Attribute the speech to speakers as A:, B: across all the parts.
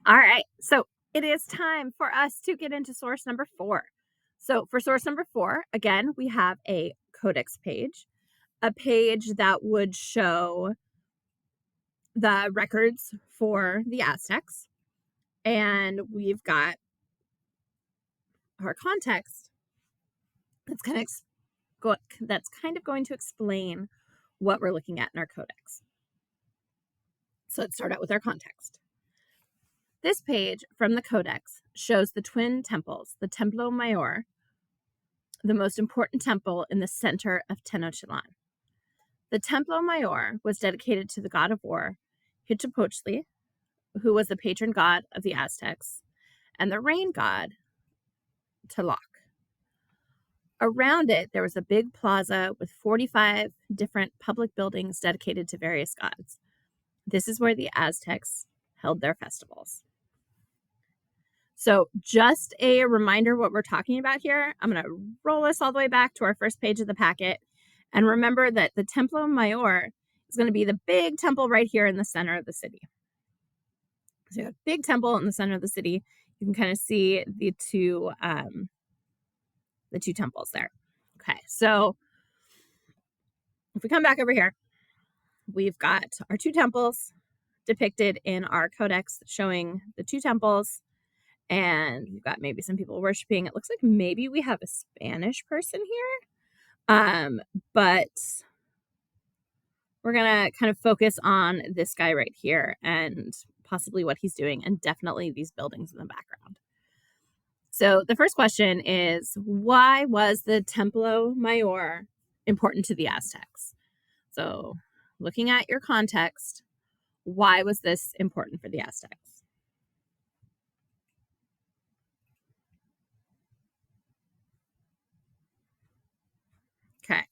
A: All right. So it is time for us to get into source number 4. So for source number 4, again, we have a codex page, a page that would show the records for the Aztecs. And we've got our context that's kind of going to explain what we're looking at in our codex. So let's start out with our context. This page from the codex shows the twin temples, the Templo Mayor, the most important temple in the center of Tenochtitlan. The Templo Mayor was dedicated to the god of war, Huitzilopochtli, who was the patron god of the Aztecs, and the rain god, Tlaloc. Around it, there was a big plaza with 45 different public buildings dedicated to various gods. This is where the Aztecs held their festivals. So just a reminder what we're talking about here. I'm going to roll us all the way back to our first page of the packet. And remember that the Templo Mayor is going to be the big temple right here in the center of the city. So you have a big temple in the center of the city. You can kind of see the two temples there. Okay, so if we come back over here, we've got our two temples depicted in our codex showing the two temples. And we've got maybe some people worshiping. It looks like maybe we have a Spanish person here. But we're going to kind of focus on this guy right here and possibly what he's doing, and definitely these buildings in the background. So the first question is, why was the Templo Mayor important to the Aztecs? So looking at your context, why was this important for the Aztecs? Okay.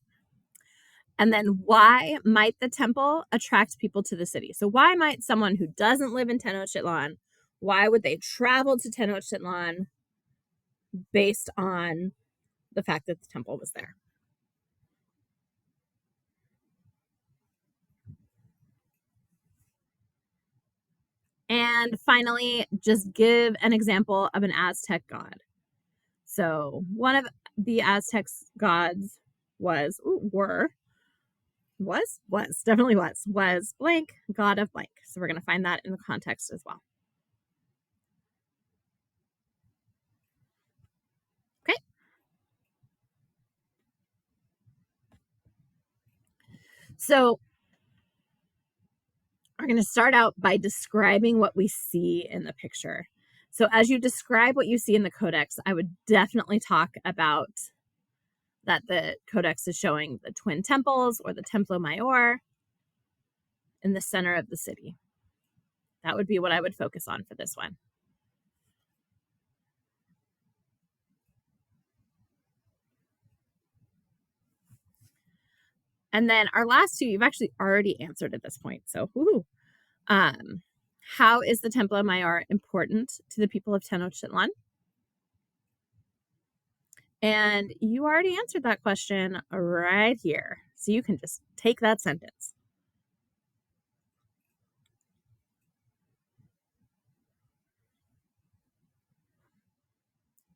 A: And then why might the temple attract people to the city? So why might someone who doesn't live in Tenochtitlan, why would they travel to Tenochtitlan based on the fact that the temple was there? And finally, just give an example of an Aztec god. So one of the Aztecs gods was blank, god of blank. So we're going to find that in the context as well. Okay. So we're going to start out by describing what we see in the picture. So as you describe what you see in the codex, I would definitely talk about that the codex is showing the twin temples or the Templo Mayor in the center of the city. That would be what I would focus on for this one. And then our last two, you've actually already answered at this point. So, how is the Templo Mayor important to the people of Tenochtitlan? And you already answered that question right here. So you can just take that sentence.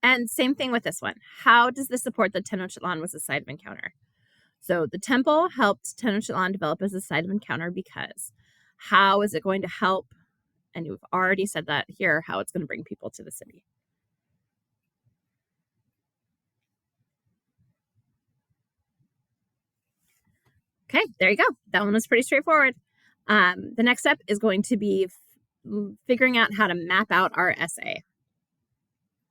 A: And same thing with this one. How does this support that Tenochtitlan was a site of encounter? So the temple helped Tenochtitlan develop as a site of encounter because how is it going to help? And you've already said that here, how it's going to bring people to the city. Okay, there you go. That one was pretty straightforward. The next step is going to be figuring out how to map out our essay.